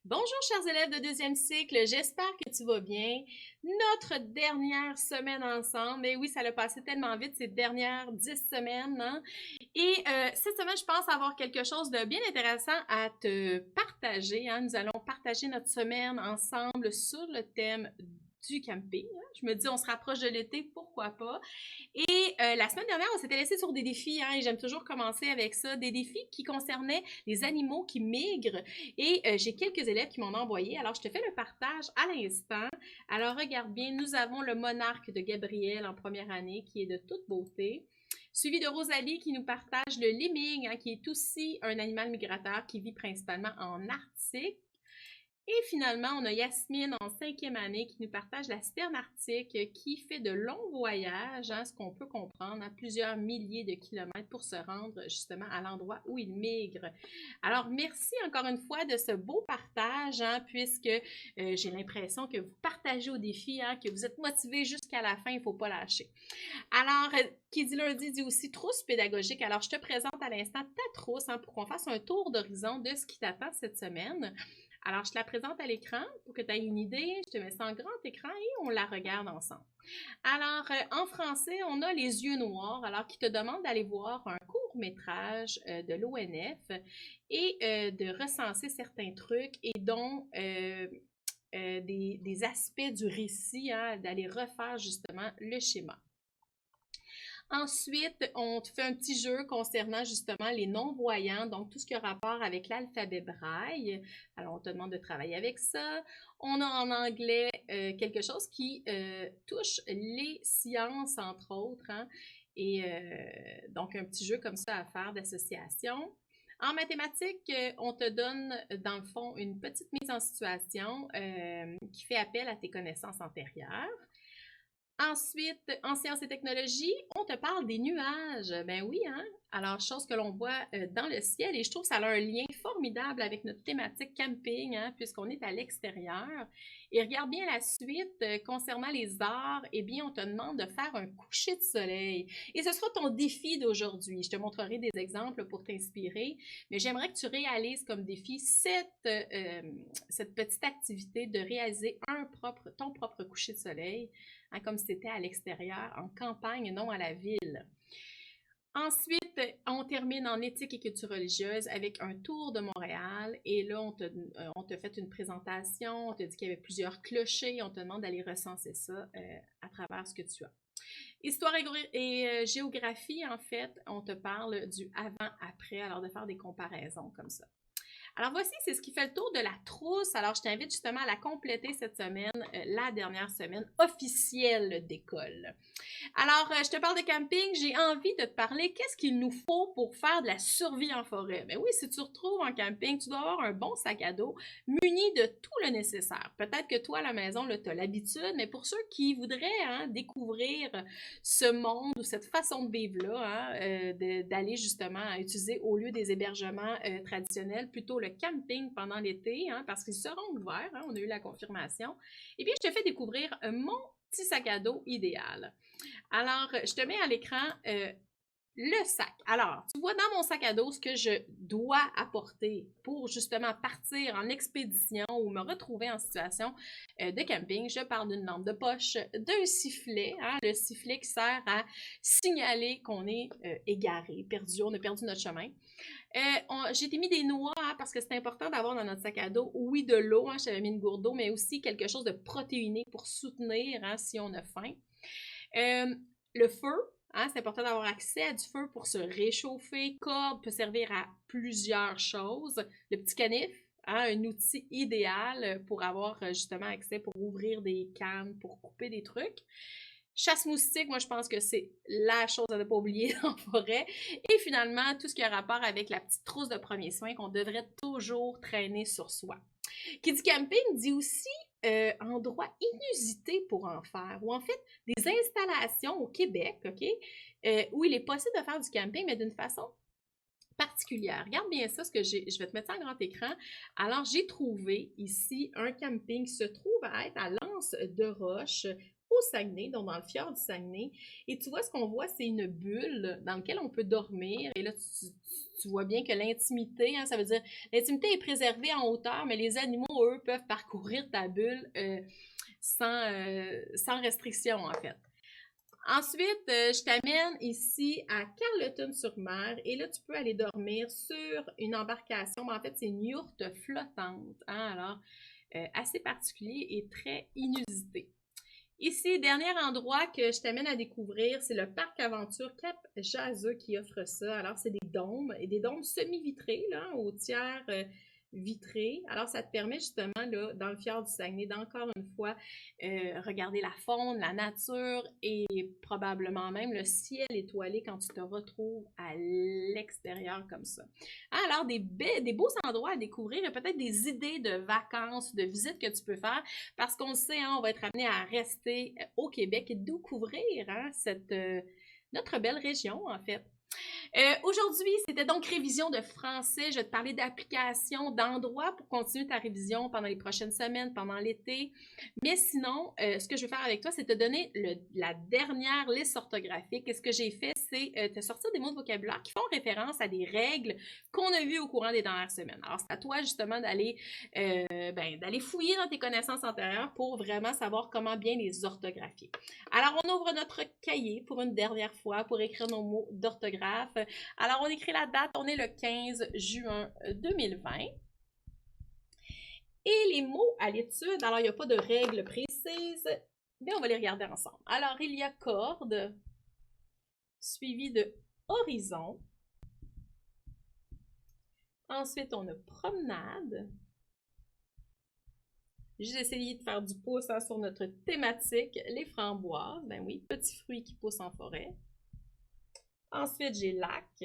Bonjour chers élèves de deuxième cycle, j'espère que tu vas bien. Notre dernière semaine ensemble, et oui, ça l'a passé tellement vite ces dernières 10 semaines, hein? Et cette semaine, je pense avoir quelque chose de bien intéressant à te partager, hein? Nous allons partager notre semaine ensemble sur le thème du camping, hein? Je me dis, on se rapproche de l'été, pourquoi pas? Et la semaine dernière, on s'était laissé sur des défis, hein, et j'aime toujours commencer avec ça, des défis qui concernaient les animaux qui migrent. Et j'ai quelques élèves qui m'en ont envoyé. Alors, je te fais le partage à l'instant. Alors, regarde bien, nous avons le monarque de Gabriel en première année, qui est de toute beauté. Suivi de Rosalie qui nous partage le lemming, hein, qui est aussi un animal migrateur qui vit principalement en Arctique. Et finalement, on a Yasmine en cinquième année qui nous partage la citerne arctique qui fait de longs voyages, hein, ce qu'on peut comprendre, à plusieurs milliers de kilomètres pour se rendre justement à l'endroit où il migre. Alors, merci encore une fois de ce beau partage, hein, puisque j'ai l'impression que vous partagez au défi, hein, que vous êtes motivés jusqu'à la fin, il ne faut pas lâcher. Alors, qui dit lundi dit aussi trousse pédagogique. Alors, je te présente à l'instant ta trousse, hein, pour qu'on fasse un tour d'horizon de ce qui t'attend cette semaine. Alors, je te la présente à l'écran pour que tu aies une idée. Je te mets ça en grand écran et on la regarde ensemble. Alors, en français, on a Les yeux noirs, alors qui te demande d'aller voir un court-métrage de l'ONF et de recenser certains trucs et dont des aspects du récit, hein, d'aller refaire justement le schéma. Ensuite, on te fait un petit jeu concernant justement les non-voyants, donc tout ce qui a rapport avec l'alphabet braille. Alors, on te demande de travailler avec ça. On a en anglais quelque chose qui touche les sciences, entre autres, hein, et donc un petit jeu comme ça à faire d'association. En mathématiques, on te donne, dans le fond, une petite mise en situation qui fait appel à tes connaissances antérieures. Ensuite, en sciences et technologies, on te parle des nuages. Ben oui, hein? Alors, chose que l'on voit dans le ciel, et je trouve que ça a un lien formidable avec notre thématique camping, hein, puisqu'on est à l'extérieur. Et regarde bien la suite, concernant les arts, eh bien, on te demande de faire un coucher de soleil. Et ce sera ton défi d'aujourd'hui. Je te montrerai des exemples pour t'inspirer, mais j'aimerais que tu réalises comme défi cette petite activité de réaliser ton propre coucher de soleil, hein, comme si c'était à l'extérieur, en campagne, non à la ville. Ensuite, on termine en éthique et culture religieuse avec un tour de Montréal. Et là, on te fait une présentation, on te dit qu'il y avait plusieurs clochers, on te demande d'aller recenser ça à travers ce que tu as. Histoire et géographie, en fait, on te parle du avant-après, alors de faire des comparaisons comme ça. Alors voici, c'est ce qui fait le tour de la trousse. Alors je t'invite justement à la compléter cette semaine, la dernière semaine officielle d'école. Alors, je te parle de camping, j'ai envie de te parler qu'est-ce qu'il nous faut pour faire de la survie en forêt. Ben oui, si tu te retrouves en camping, tu dois avoir un bon sac à dos muni de tout le nécessaire. Peut-être que toi, à la maison, tu as l'habitude, mais pour ceux qui voudraient, hein, découvrir ce monde ou cette façon de vivre-là, hein, d'aller justement utiliser au lieu des hébergements traditionnels, plutôt le camping pendant l'été, hein, parce qu'ils seront ouverts, hein, on a eu la confirmation, eh bien, je te fais découvrir mon petit sac à dos idéal. Alors, je te mets à l'écran le sac. Alors, tu vois dans mon sac à dos ce que je dois apporter pour justement partir en expédition ou me retrouver en situation de camping. Je parle d'une lampe de poche, d'un sifflet, hein, le sifflet qui sert à signaler qu'on est égaré, perdu, on a perdu notre chemin. J'ai mis des noix, hein, parce que c'est important d'avoir dans notre sac à dos, oui, de l'eau, hein, j'avais mis une gourde d'eau, mais aussi quelque chose de protéiné pour soutenir, hein, si on a faim. Le feu, hein, c'est important d'avoir accès à du feu pour se réchauffer. Corde peut servir à plusieurs choses. Le petit canif, hein, un outil idéal pour avoir justement accès pour ouvrir des cannes, pour couper des trucs. Chasse-moustique, moi je pense que c'est la chose à ne pas oublier en forêt. Et finalement, tout ce qui a rapport avec la petite trousse de premiers soins qu'on devrait toujours traîner sur soi. Qui dit camping dit aussi endroit inusité pour en faire, ou en fait des installations au Québec, OK, où il est possible de faire du camping, mais d'une façon particulière. Regarde bien ça, je vais te mettre ça en grand écran. Alors, j'ai trouvé ici un camping qui se trouve à être à l'Anse de Roche, au Saguenay, donc dans le fjord du Saguenay. Et tu vois, ce qu'on voit, c'est une bulle dans laquelle on peut dormir. Et là, tu vois bien que l'intimité, hein, ça veut dire, l'intimité est préservée en hauteur, mais les animaux, eux, peuvent parcourir ta bulle sans restriction, en fait. Ensuite, je t'amène ici à Carleton-sur-Mer et là, tu peux aller dormir sur une embarcation. Mais en fait, c'est une yourte flottante, hein, alors assez particulier et très inusité. Ici, dernier endroit que je t'amène à découvrir, c'est le parc aventure Cap Jaseux qui offre ça. Alors, c'est des dômes et des dômes semi-vitrés, là, au tiers vitré. Alors, ça te permet justement, là, dans le fjord du Saguenay, d'encore une fois regarder la faune, la nature et probablement même le ciel étoilé quand tu te retrouves à l'extérieur comme ça. Alors, des beaux endroits à découvrir et peut-être des idées de vacances, de visites que tu peux faire parce qu'on le sait, hein, on va être amené à rester au Québec et découvrir hein, notre belle région, en fait. Aujourd'hui, c'était donc révision de français. Je vais te parler d'applications, d'endroits pour continuer ta révision pendant les prochaines semaines, pendant l'été. Mais sinon, ce que je vais faire avec toi, c'est te donner la dernière liste orthographique. Et ce que j'ai fait, c'est te sortir des mots de vocabulaire qui font référence à des règles qu'on a vues au courant des dernières semaines. Alors, c'est à toi justement d'aller fouiller dans tes connaissances antérieures pour vraiment savoir comment bien les orthographier. Alors, on ouvre notre cahier pour une dernière fois pour écrire nos mots d'orthographe. Alors, on écrit la date, on est le 15 juin 2020. Et les mots à l'étude, alors il n'y a pas de règles précises, mais on va les regarder ensemble. Alors, il y a corde, suivi de horizon. Ensuite, on a promenade. J'ai essayé de faire du pouce hein, sur notre thématique, les framboises. Ben oui, petits fruits qui poussent en forêt. Ensuite, j'ai lac,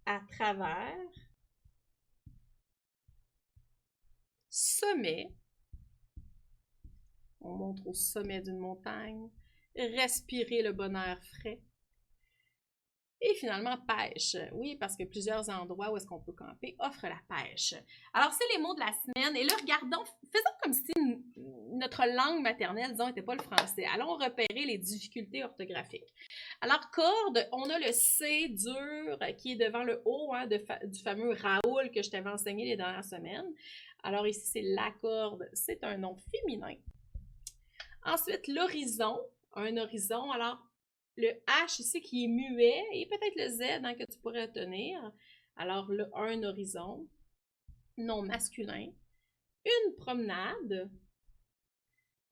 à travers, sommet. On monte au sommet d'une montagne. Respirer le bon air frais. Et finalement, pêche. Oui, parce que plusieurs endroits où est-ce qu'on peut camper offrent la pêche. Alors, c'est les mots de la semaine. Et là, regardons, faisons comme si notre langue maternelle, disons, n'était pas le français. Allons repérer les difficultés orthographique. Alors, corde, on a le C dur qui est devant le O hein, du fameux Raoul que je t'avais enseigné les dernières semaines. Alors, ici, c'est la corde. C'est un nom féminin. Ensuite, l'horizon. Un horizon. Alors, le H ici qui est muet et peut-être le Z hein, que tu pourrais tenir. Alors, un horizon, nom masculin. Une promenade.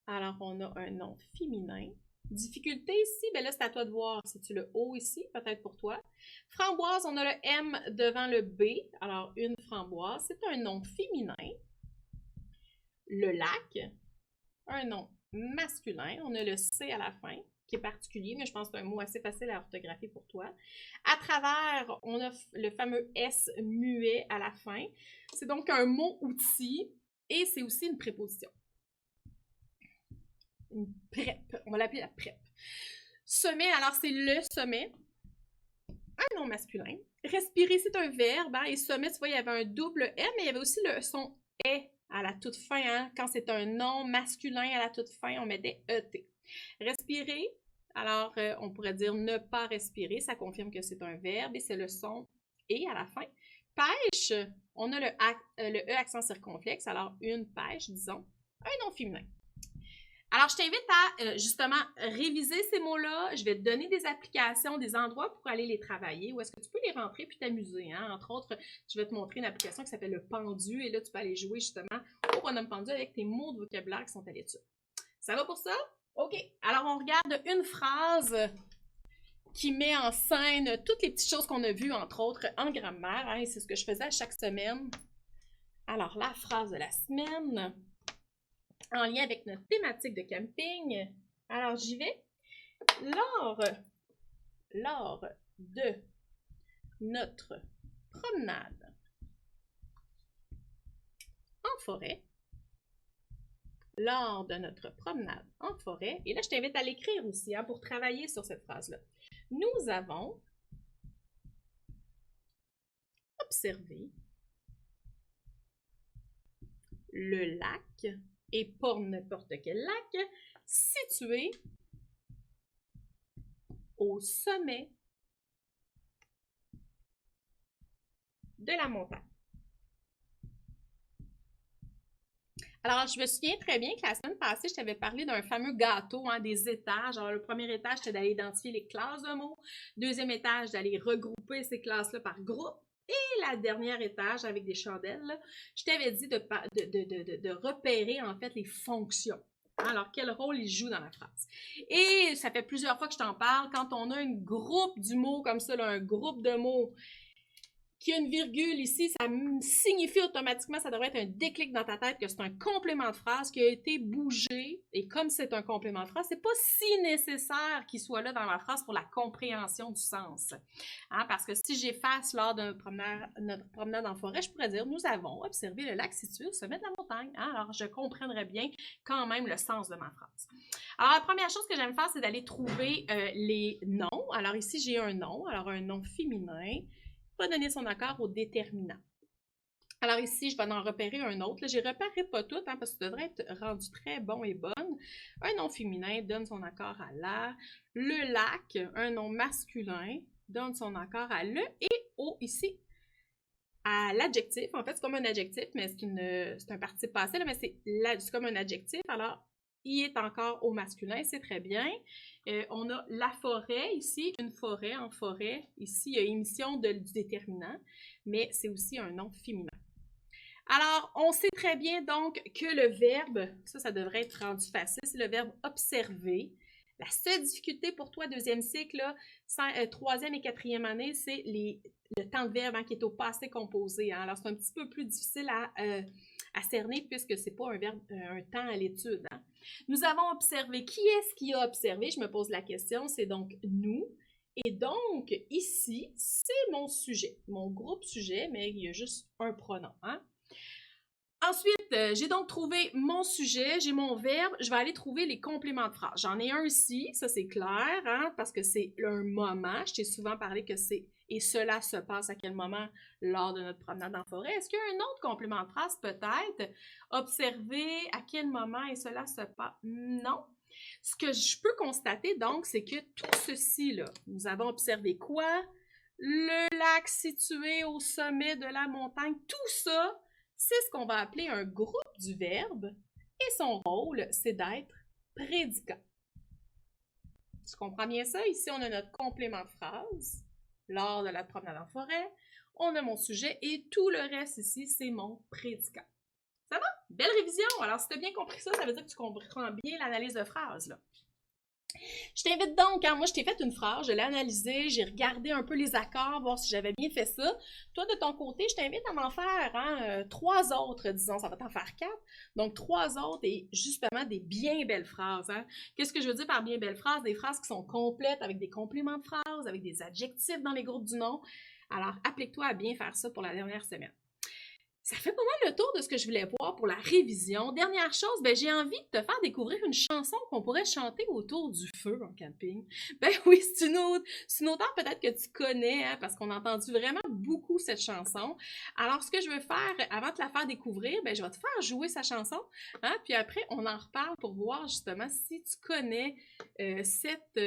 Alors, on a un nom féminin. Difficulté ici, ben là, c'est à toi de voir. C'est-tu le O ici, peut-être pour toi. Framboise, on a le M devant le B. Alors, une framboise, c'est un nom féminin. Le lac, un nom masculin. On a le C à la fin, qui est particulier, mais je pense que c'est un mot assez facile à orthographier pour toi. À travers, on a le fameux S muet à la fin. C'est donc un mot-outil et c'est aussi une préposition. Une PREP. On va l'appeler la PREP. Sommet, alors c'est le sommet. Un nom masculin. Respirer, c'est un verbe. Hein, et sommet, tu vois, il y avait un double M, mais il y avait aussi le son E à la toute fin. Hein. Quand c'est un nom masculin à la toute fin, on mettait ET. Respirer, alors on pourrait dire ne pas respirer. Ça confirme que c'est un verbe et c'est le son E à la fin. Pêche, on a le E accent circonflexe. Alors une pêche, disons, un nom féminin. Alors, je t'invite à justement réviser ces mots-là. Je vais te donner des applications, des endroits pour aller les travailler. Où est-ce que tu peux les rentrer puis t'amuser. Hein? Entre autres, je vais te montrer une application qui s'appelle le pendu. Et là, tu peux aller jouer justement au bonhomme pendu avec tes mots de vocabulaire qui sont à l'étude. Ça va pour ça? OK. Alors, on regarde une phrase qui met en scène toutes les petites choses qu'on a vues, entre autres, en grammaire. Hein? Et c'est ce que je faisais à chaque semaine. Alors, la phrase de la semaine en lien avec notre thématique de camping. Alors, j'y vais. Lors de notre promenade en forêt, lors de notre promenade en forêt, et là, je t'invite à l'écrire aussi hein, pour travailler sur cette phrase-là. Nous avons observé le lac et pas n'importe quel lac, situé au sommet de la montagne. Alors, je me souviens très bien que la semaine passée, je t'avais parlé d'un fameux gâteau, hein, des étages. Alors, le premier étage, c'était d'aller identifier les classes de mots. Deuxième étage, d'aller regrouper ces classes-là par groupe. Et la dernière étage, avec des chandelles, là, je t'avais dit de repérer, en fait, les fonctions. Alors, quel rôle ils jouent dans la phrase. Et ça fait plusieurs fois que je t'en parle. Quand on a un groupe du mot comme ça, là, un groupe de mots qui a une virgule ici, ça signifie automatiquement, ça devrait être un déclic dans ta tête que c'est un complément de phrase qui a été bougé. Et comme c'est un complément de phrase, c'est pas si nécessaire qu'il soit là dans la phrase pour la compréhension du sens. Hein, parce que si j'efface lors de notre promenade en forêt, je pourrais dire « Nous avons observé le lac situé au sommet de la montagne. Hein, » Alors, je comprendrais bien quand même le sens de ma phrase. Alors, la première chose que j'aime faire, c'est d'aller trouver les noms. Alors, ici, j'ai un nom. Alors, un nom féminin va donner son accord au déterminant. Alors ici, je vais en repérer un autre. Je ne repérerai pas tout, hein, parce que ça devrait être rendu très bon et bonne. Un nom féminin donne son accord à la. Le lac, un nom masculin, donne son accord à le et au ici à l'adjectif. En fait, c'est comme un adjectif, mais c'est un participe passé, là, mais c'est comme un adjectif. Alors, il est encore au masculin, c'est très bien. On a la forêt ici, une forêt en forêt. Ici, il y a émission du déterminant, mais c'est aussi un nom féminin. Alors, on sait très bien donc que le verbe, ça devrait être rendu facile, c'est le verbe observer. La seule difficulté pour toi, deuxième cycle, là, troisième et quatrième année, c'est le temps de verbe, hein, qui est au passé composé. Hein. Alors, c'est un petit peu plus difficile à cerner puisque ce n'est pas un temps à l'étude. Hein. Nous avons observé. Qui est-ce qui a observé? Je me pose la question. C'est donc nous. Et donc, ici, c'est mon sujet, mon groupe sujet, mais il y a juste un pronom. Hein? Ensuite, j'ai donc trouvé mon sujet, j'ai mon verbe, je vais aller trouver les compléments de phrase. J'en ai un ici, ça c'est clair, hein, parce que c'est un moment. Je t'ai souvent parlé que c'est « et cela se passe à quel moment lors de notre promenade en forêt ». Est-ce qu'il y a un autre complément de phrase peut-être? Observer à quel moment et cela se passe? Non. Ce que je peux constater donc, c'est que tout ceci, là, nous avons observé quoi? Le lac situé au sommet de la montagne, tout ça, c'est ce qu'on va appeler un groupe du verbe et son rôle, c'est d'être prédicant. Tu comprends bien ça? Ici, on a notre complément de phrase lors de la promenade en forêt. On a mon sujet et tout le reste ici, c'est mon prédicant. Ça va? Belle révision! Alors, si tu as bien compris ça, ça veut dire que tu comprends bien l'analyse de phrase, là. Je t'invite donc, hein, moi je t'ai fait une phrase, je l'ai analysée, j'ai regardé un peu les accords, voir si j'avais bien fait ça. Toi, de ton côté, je t'invite à m'en faire 3 autres, disons, ça va t'en faire 4. Donc 3 autres et justement des bien belles phrases. Hein. Qu'est-ce que je veux dire par bien belles phrases? Des phrases qui sont complètes avec des compléments de phrases, avec des adjectifs dans les groupes du nom. Alors, applique-toi à bien faire ça pour la dernière semaine. Ça fait pas mal le tour de ce que je voulais voir pour la révision. Dernière chose, j'ai envie de te faire découvrir une chanson qu'on pourrait chanter autour du feu en camping. Ben oui, c'est une auteure peut-être que tu connais, hein, parce qu'on a entendu vraiment beaucoup cette chanson. Alors, ce que je veux faire, avant de te la faire découvrir, je vais te faire jouer sa chanson, hein, puis après, on en reparle pour voir justement si tu connais cette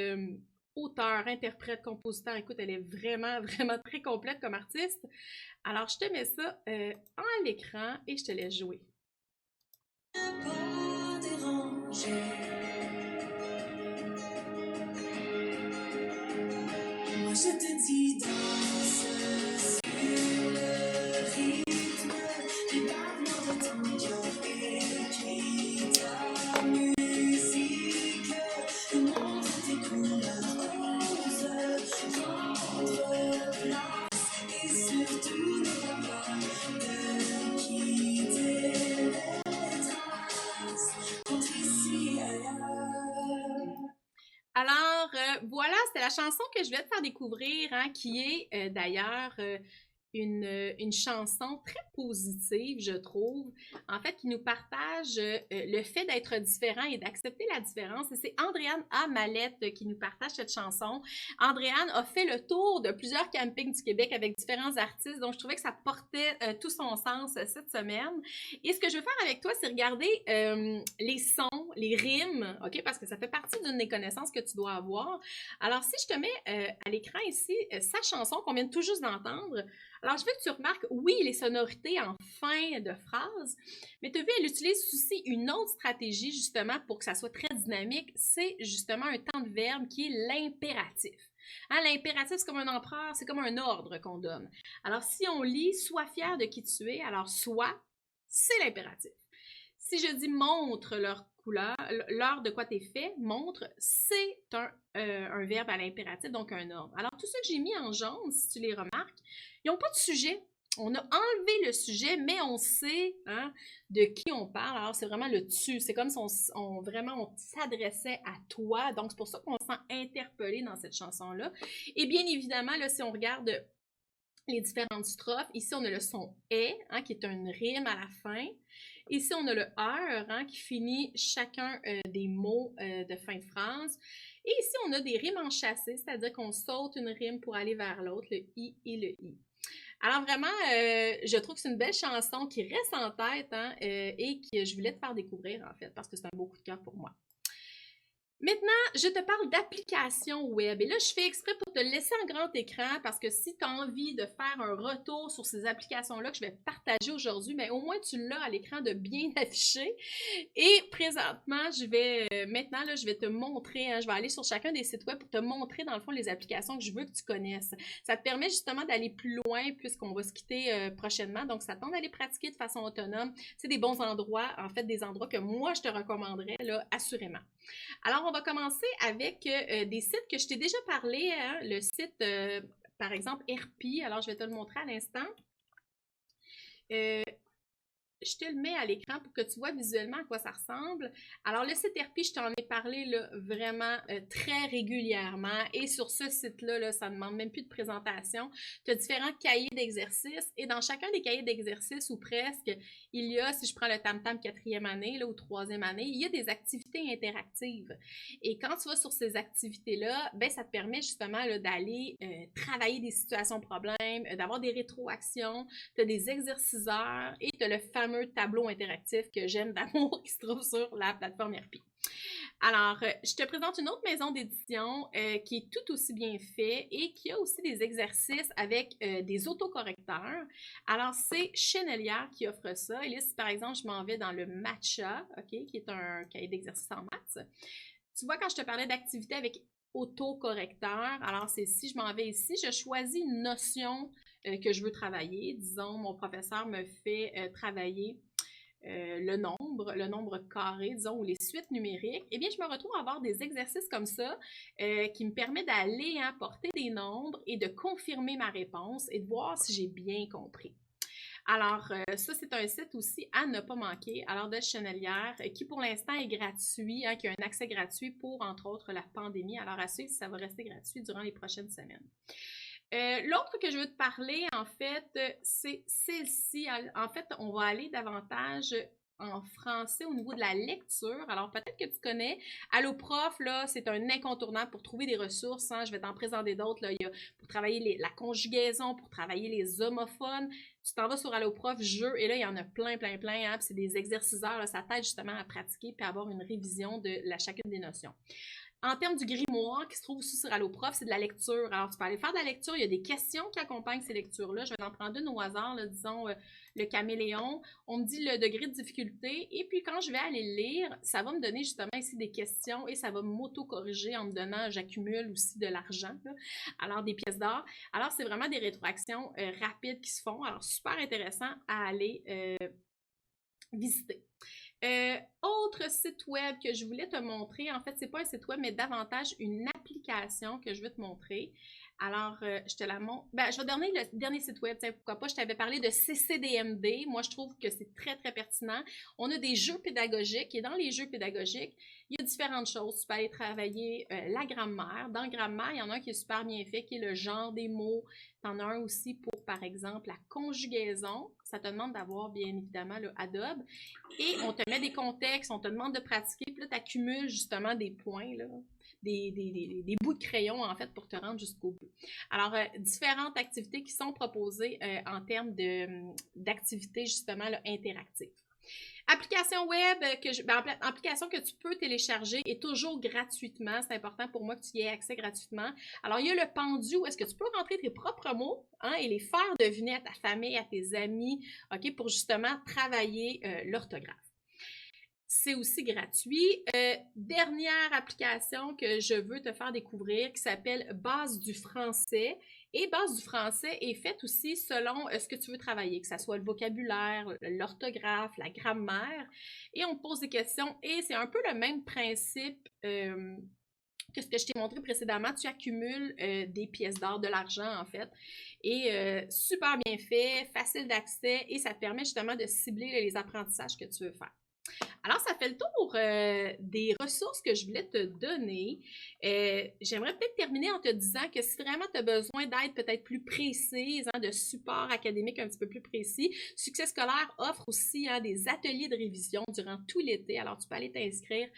auteur, interprète, compositeur. Écoute, elle est vraiment, vraiment très complète comme artiste. Alors, je te mets ça à l'écran et je te laisse jouer. Pas déranger. Moi, je te dis danse sur le rythme des battements de ton cœur. Écris ta musique, montre tes couleurs roses, prendre place et surtout ne pas peur de quitter les traces entre ici et ailleurs. Alors, voilà, c'était la chanson que je vais te faire découvrir, hein, qui est d'ailleurs une chanson très positive, je trouve, en fait, qui nous partage le fait d'être différent et d'accepter la différence. Et c'est Andréane A. Mallette qui nous partage cette chanson. Andréane a fait le tour de plusieurs campings du Québec avec différents artistes, donc je trouvais que ça portait tout son sens cette semaine. Et ce que je veux faire avec toi, c'est regarder les sons, les rimes, OK? Parce que ça fait partie d'une des connaissances que tu dois avoir. Alors, si je te mets à l'écran ici sa chanson qu'on vient tout juste d'entendre, alors je veux que tu remarques, oui, les sonorités en fin de phrase, mais tu as vu, elle utilise aussi une autre stratégie justement pour que ça soit très dynamique, c'est justement un temps de verbe qui est l'impératif. Hein, l'impératif, c'est comme un empereur, c'est comme un ordre qu'on donne. Alors, si on lit « Sois fier de qui tu es », alors « sois », c'est l'impératif. Si je dis « montre leur couleur », l'heure de quoi t'es fait, montre, c'est un verbe à l'impératif, donc un ordre. Alors, tout ça que j'ai mis en jaune, si tu les remarques, ils n'ont pas de sujet. On a enlevé le sujet, mais on sait de qui on parle. Alors, c'est vraiment le tu. C'est comme si on s'adressait à toi. Donc, c'est pour ça qu'on se sent interpellé dans cette chanson-là. Et bien évidemment, là, si on regarde les différentes strophes, ici, on a le son « est », qui est une rime à la fin. Ici, on a le « heure », qui finit chacun des mots de fin de phrase. Et ici, on a des rimes enchâssées, c'est-à-dire qu'on saute une rime pour aller vers l'autre, le « i » et le « i ». Alors vraiment, je trouve que c'est une belle chanson qui reste en tête et que je voulais te faire découvrir en fait, parce que c'est un beau coup de cœur pour moi. Maintenant, je te parle d'applications web. Et là, je fais exprès pour te laisser en grand écran parce que si tu as envie de faire un retour sur ces applications-là que je vais partager aujourd'hui, mais au moins tu l'as à l'écran de bien affiché. Et présentement, maintenant, là, je vais te montrer, je vais aller sur chacun des sites web pour te montrer dans le fond les applications que je veux que tu connaisses. Ça te permet justement d'aller plus loin puisqu'on va se quitter prochainement. Donc, ça tente d'aller pratiquer de façon autonome. C'est des bons endroits, en fait, des endroits que moi, je te recommanderais, là, assurément. Alors, on va commencer avec des sites que je t'ai déjà parlé, le site, par exemple, RP. Alors, je vais te le montrer à l'instant. Je te le mets à l'écran pour que tu vois visuellement à quoi ça ressemble. Alors, le site RP, je t'en ai parlé là, vraiment très régulièrement. Et sur ce site-là, là, ça ne demande même plus de présentation. Tu as différents cahiers d'exercices. Et dans chacun des cahiers d'exercices, ou presque, il y a, si je prends le tam-tam 4e année là, ou 3e année, il y a des activités interactives. Et quand tu vas sur ces activités-là, ben, ça te permet justement d'aller travailler des situations problèmes, d'avoir des rétroactions, tu as des exerciceurs et tu as le fameux tableau interactif que j'aime d'amour qui se trouve sur la plateforme RP. Alors, je te présente une autre maison d'édition qui est tout aussi bien fait et qui a aussi des exercices avec des autocorrecteurs. Alors, c'est Chenelière qui offre ça. Et là, si par exemple, je m'en vais dans le Matcha, OK, qui est un cahier d'exercice en maths, tu vois, quand je te parlais d'activité avec autocorrecteur, alors c'est si je m'en vais ici, je choisis une notion que je veux travailler. Disons, mon professeur me fait travailler le nombre carré, disons, ou les suites numériques. Eh bien, je me retrouve à avoir des exercices comme ça qui me permettent d'aller porter des nombres et de confirmer ma réponse et de voir si j'ai bien compris. Alors, ça, c'est un site aussi à ne pas manquer, alors de Chenelière, qui pour l'instant est gratuit, qui a un accès gratuit pour, entre autres, la pandémie. Alors, à suivre si ça va rester gratuit durant les prochaines semaines. L'autre que je veux te parler, en fait, c'est celle-ci. En fait, on va aller davantage en français au niveau de la lecture. Alors, peut-être que tu connais. Alloprof, là, c'est un incontournable pour trouver des ressources. Je vais t'en présenter d'autres. Il y a pour travailler la conjugaison, pour travailler les homophones. Tu t'en vas sur Alloprof, jeu, et là, il y en a plein. Puis c'est des exerciceurs. Là, ça t'aide justement à pratiquer puis à avoir une révision de chacune des notions. En termes du grimoire qui se trouve aussi sur Alloprof, c'est de la lecture. Alors, tu peux aller faire de la lecture. Il y a des questions qui accompagnent ces lectures-là. Je vais en prendre une au hasard, là, disons le caméléon. On me dit le degré de difficulté. Et puis, quand je vais aller lire, ça va me donner justement ici des questions et ça va m'auto-corriger en me donnant, j'accumule aussi de l'argent, alors des pièces d'or. Alors, c'est vraiment des rétroactions rapides qui se font. Alors, super intéressant à aller visiter. Autre site web que je voulais te montrer, en fait, c'est pas un site web, mais davantage une application que je veux te montrer. Alors, je te la montre. Ben, je vais donner le dernier site web, tiens, pourquoi pas. Je t'avais parlé de CCDMD. Moi, je trouve que c'est très, très pertinent. On a des jeux pédagogiques et dans les jeux pédagogiques, il y a différentes choses. Tu peux aller travailler la grammaire. Dans grammaire, il y en a un qui est super bien fait, qui est le genre des mots. Tu en as un aussi pour, par exemple, la conjugaison. Ça te demande d'avoir, bien évidemment, le Adobe. Et on te met des contextes, on te demande de pratiquer. Puis là, tu accumules justement des points, là. Des bouts de crayon, en fait, pour te rendre jusqu'au bout. Alors, différentes activités qui sont proposées en termes d'activités, justement, là, interactives. Application web, application que tu peux télécharger et toujours gratuitement. C'est important pour moi que tu y aies accès gratuitement. Alors, il y a le Pendu où est-ce que tu peux rentrer tes propres mots et les faire deviner à ta famille, à tes amis, OK, pour justement travailler l'orthographe. C'est aussi gratuit. Dernière application que je veux te faire découvrir qui s'appelle Base du français. Et Base du français est faite aussi selon ce que tu veux travailler, que ce soit le vocabulaire, l'orthographe, la grammaire. Et on te pose des questions et c'est un peu le même principe que ce que je t'ai montré précédemment. Tu accumules des pièces d'or, de l'argent en fait. Et super bien fait, facile d'accès et ça te permet justement de cibler les apprentissages que tu veux faire. Alors, ça fait le tour des ressources que je voulais te donner. J'aimerais peut-être terminer en te disant que si vraiment tu as besoin d'aide peut-être plus précise, de support académique un petit peu plus précis, Succès scolaire offre aussi des ateliers de révision durant tout l'été. Alors, tu peux aller t'inscrire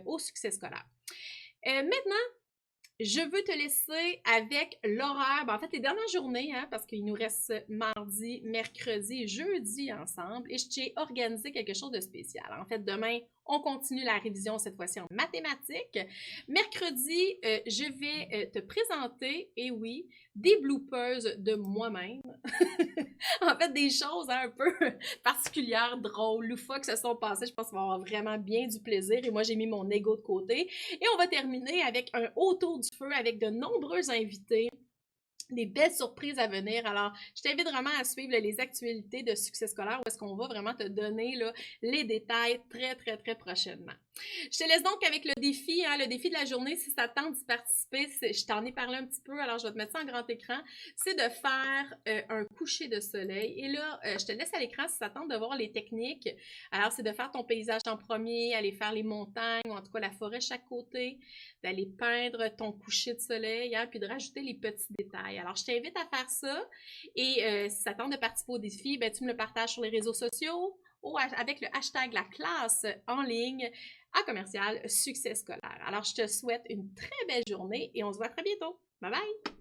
au Succès scolaire. Maintenant, je veux te laisser avec l'horaire, en fait les dernières journées, parce qu'il nous reste mardi, mercredi et jeudi ensemble, et je t'ai organisé quelque chose de spécial. En fait, demain, on continue la révision cette fois-ci en mathématiques. Mercredi, je vais te présenter, et oui, des bloopers de moi-même. En fait, des choses un peu particulières, drôles, loufoques qui se sont passées. Je pense qu'on va avoir vraiment bien du plaisir. Et moi, j'ai mis mon ego de côté. Et on va terminer avec un autour du feu avec de nombreux invités. Des belles surprises à venir. Alors, je t'invite vraiment à suivre les actualités de Succès scolaire où est-ce qu'on va vraiment te donner les détails très, très, très prochainement. Je te laisse donc avec le défi de la journée, si ça tente d'y participer, je t'en ai parlé un petit peu, alors je vais te mettre ça en grand écran, c'est de faire un coucher de soleil. Et là, je te laisse à l'écran si ça tente de voir les techniques. Alors, c'est de faire ton paysage en premier, aller faire les montagnes, ou en tout cas la forêt chaque côté, d'aller peindre ton coucher de soleil, puis de rajouter les petits détails. Alors, je t'invite à faire ça. Et si ça tente de participer au défi, tu me le partages sur les réseaux sociaux ou avec le hashtag la classe en ligne à commercial Succès scolaire. Alors, je te souhaite une très belle journée et on se voit très bientôt. Bye bye!